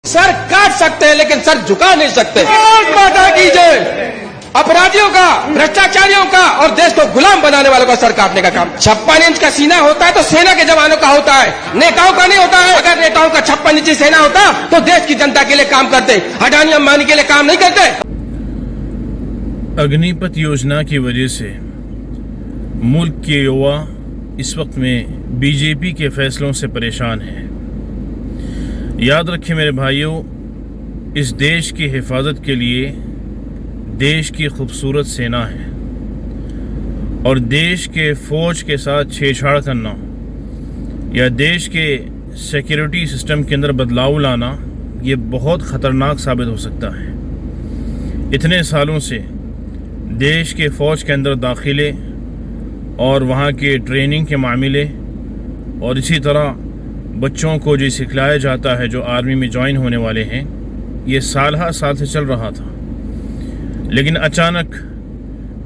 Sir काट सकते हैं लेकिन सर झुका नहीं सकते। माता की जय। अपराधियों का, भ्रष्टाचारियों का और देश को गुलाम बनाने वालों का सर काटने का काम 56 इंच का सीना होता है तो सेना के जवानों का होता है, नेताओं का नहीं होता है। अगर नेताओं का 56 इंची सेना होता तो देश की जनता के लिए काम करते, अडानी अंबानी के लिए काम नहीं करते। अग्निपथ योजना की वजह से मुल्क के युवा इस वक्त में बीजेपी के फैसलों से परेशान हैं। याद रखें मेरे भाइयों, इस देश की हिफाजत के लिए देश की खूबसूरत सेना है और देश के फौज के साथ छेड़छाड़ करना या देश के सिक्योरिटी सिस्टम के अंदर बदलाव लाना ये बहुत ख़तरनाक साबित हो सकता है। इतने सालों से देश के फ़ौज के अंदर दाखिले और वहाँ के ट्रेनिंग के मामले और इसी तरह बच्चों को जो सिखलाया जाता है जो आर्मी में ज्वाइन होने वाले हैं, ये साल से चल रहा था। लेकिन अचानक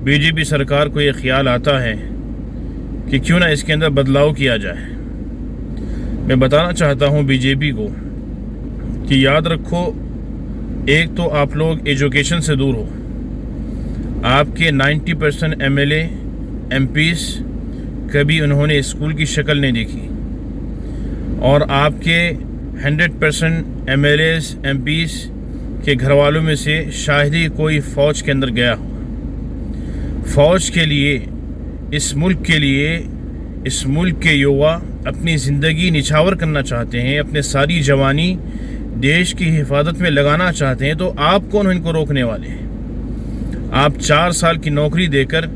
बीजेपी सरकार को ये ख्याल आता है कि क्यों ना इसके अंदर बदलाव किया जाए। मैं बताना चाहता हूँ बीजेपी को कि याद रखो, एक तो आप लोग एजुकेशन से दूर हो। आपके 90% MLA MPs कभी उन्होंने स्कूल की शक्ल नहीं देखी और आपके 100% MLAs MPs के घर वालों में से शायद ही कोई फ़ौज के अंदर गया हो। फ़ौज के लिए, इस मुल्क के लिए, इस मुल्क के युवा अपनी ज़िंदगी निछावर करना चाहते हैं, अपने सारी जवानी देश की हिफाजत में लगाना चाहते हैं, तो आप कौन इनको रोकने वाले हैं? आप 4 साल की नौकरी देकर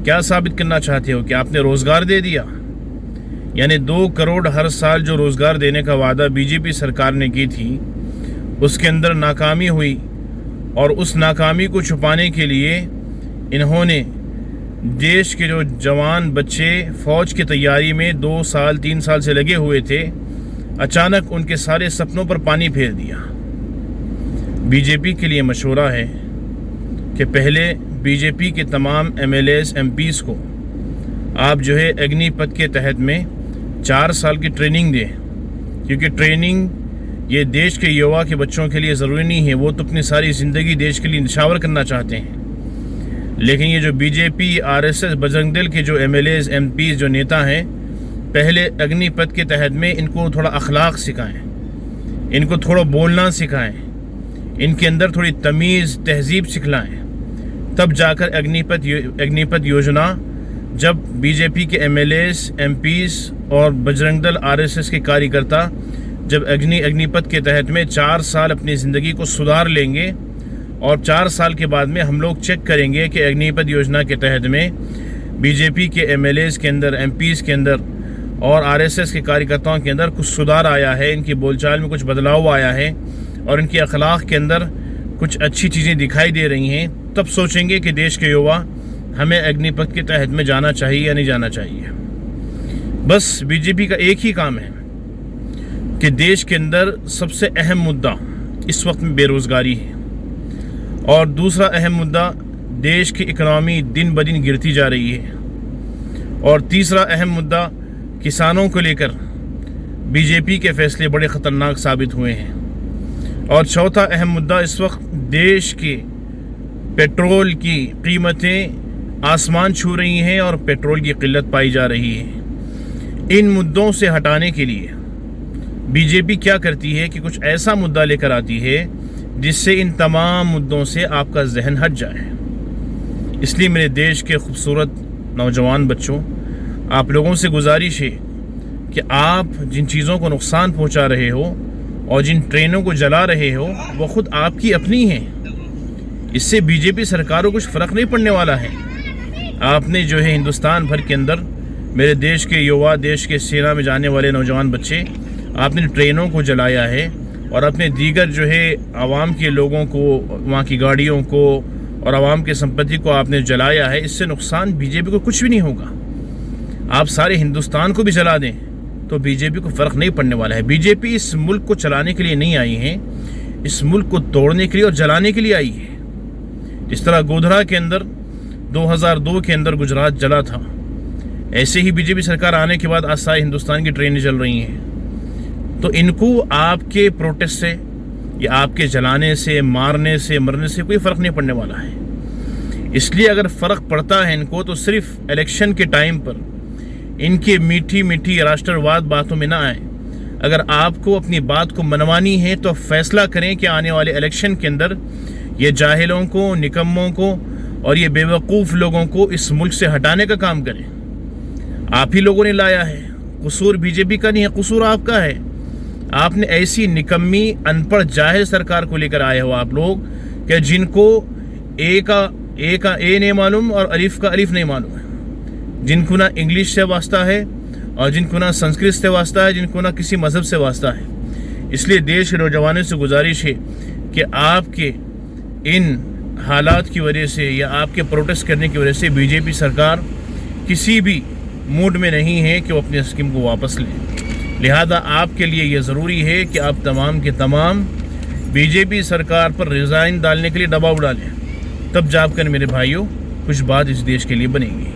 क्या साबित करना चाहते हो कि आपने रोज़गार दे दिया? यानी 2 करोड़ हर साल जो रोज़गार देने का वादा बीजेपी सरकार ने की थी, उसके अंदर नाकामी हुई और उस नाकामी को छुपाने के लिए इन्होंने देश के जो जवान बच्चे फ़ौज की तैयारी में 2 साल 3 साल से लगे हुए थे, अचानक उनके सारे सपनों पर पानी फेर दिया। बीजेपी के लिए मशवरा है कि पहले बीजेपी के तमाम MLAs MPs को आप जो है अग्निपथ के तहत में 4 साल की ट्रेनिंग दें, क्योंकि ट्रेनिंग ये देश के युवा के बच्चों के लिए ज़रूरी नहीं है। वो तो अपनी सारी ज़िंदगी देश के लिए निछावर करना चाहते हैं। लेकिन ये जो बीजेपी RSS बजरंग दल के जो MLAs MPs जो नेता हैं, पहले अग्निपथ के तहत में इनको थोड़ा अखलाक सिखाएं, इनको थोड़ा बोलना सिखाएं, इनके अंदर थोड़ी तमीज़ तहजीब सिखलाएं, तब जाकर अग्निपथ योजना जब बीजेपी के MLAs MPs और बजरंग दल RSS के कार्यकर्ता जब अग्निपथ के तहत में 4 साल अपनी ज़िंदगी को सुधार लेंगे और 4 साल के बाद में हम लोग चेक करेंगे कि अग्निपथ योजना के तहत में बीजेपी के MLAs के अंदर, MPs के अंदर और RSS के कार्यकर्ताओं के अंदर कुछ सुधार आया है, इनकी बोलचाल में कुछ बदलाव आया है और इनकी अखलाक के अंदर कुछ अच्छी चीज़ें दिखाई दे रही हैं, तब सोचेंगे कि देश के युवा हमें अग्निपथ के तहत में जाना चाहिए या नहीं जाना चाहिए। बस बीजेपी का एक ही काम है कि देश के अंदर सबसे अहम मुद्दा इस वक्त में बेरोज़गारी है और दूसरा अहम मुद्दा देश की इकनॉमी दिन ब दिन गिरती जा रही है और तीसरा अहम मुद्दा किसानों को लेकर बीजेपी के फैसले बड़े ख़तरनाक साबित हुए हैं और चौथा अहम मुद्दा इस वक्त देश के पेट्रोल की कीमतें आसमान छू रही हैं और पेट्रोल की किल्लत पाई जा रही है। इन मुद्दों से हटाने के लिए बीजेपी क्या करती है कि कुछ ऐसा मुद्दा लेकर आती है जिससे इन तमाम मुद्दों से आपका जहन हट जाए। इसलिए मेरे देश के खूबसूरत नौजवान बच्चों, आप लोगों से गुजारिश है कि आप जिन चीज़ों को नुकसान पहुंचा रहे हो और जिन ट्रेनों को जला रहे हो वो ख़ुद आपकी अपनी हैं। इससे बीजेपी सरकार को कुछ फ़र्क नहीं पड़ने वाला है। आपने जो है हिंदुस्तान भर के अंदर मेरे देश के युवा, देश के सेना में जाने वाले नौजवान बच्चे, आपने ट्रेनों को जलाया है और अपने दीगर जो है आवाम के लोगों को, वहाँ की गाड़ियों को और आवाम की संपत्ति को आपने जलाया है। इससे नुकसान बीजेपी को कुछ भी नहीं होगा। आप सारे हिंदुस्तान को भी जला दें तो बीजेपी को फ़र्क नहीं पड़ने वाला है। बीजेपी इस मुल्क को चलाने के लिए नहीं आई है, इस मुल्क को तोड़ने के लिए और जलाने के लिए आई है। जिस तरह गोधरा के अंदर 2002 के अंदर गुजरात जला था, ऐसे ही बीजेपी सरकार आने के बाद आज सारे हिंदुस्तान की ट्रेनें चल रही हैं। तो इनको आपके प्रोटेस्ट से, या आपके जलाने से, मारने से, मरने से कोई फ़र्क नहीं पड़ने वाला है। इसलिए अगर फ़र्क पड़ता है इनको तो सिर्फ इलेक्शन के टाइम पर इनके मीठी मीठी राष्ट्रवाद बातों में ना आए। अगर आपको अपनी बात को मनवानी है तो फैसला करें कि आने वाले इलेक्शन के अंदर ये जाहिलों को, निकम्मों को और ये बेवकूफ़ लोगों को इस मुल्क से हटाने का काम करें। आप ही लोगों ने लाया है, कसूर बीजेपी का नहीं है, कसूर आपका है। आपने ऐसी निकम्मी, अनपढ़, जाहिल सरकार को लेकर आए हो आप लोग कि जिनको ए का ए नहीं मालूम और अलिफ का अलिफ नहीं मालूम है, जिनको ना इंग्लिश से वास्ता है और जिनको ना संस्कृत से वास्ता है, जिनको ना किसी मज़हब से वास्ता है। इसलिए देश के नौजवानों से गुजारिश है कि आपके इन हालात की वजह से या आपके प्रोटेस्ट करने की वजह से बीजेपी सरकार किसी भी मूड में नहीं है कि वो अपनी स्कीम को वापस लें। लिहाजा आपके लिए ये ज़रूरी है कि आप तमाम के तमाम बीजेपी सरकार पर रिज़ाइन डालने के लिए दबाव डालें, तब जाकर मेरे भाइयों कुछ बात इस देश के लिए बनेगी।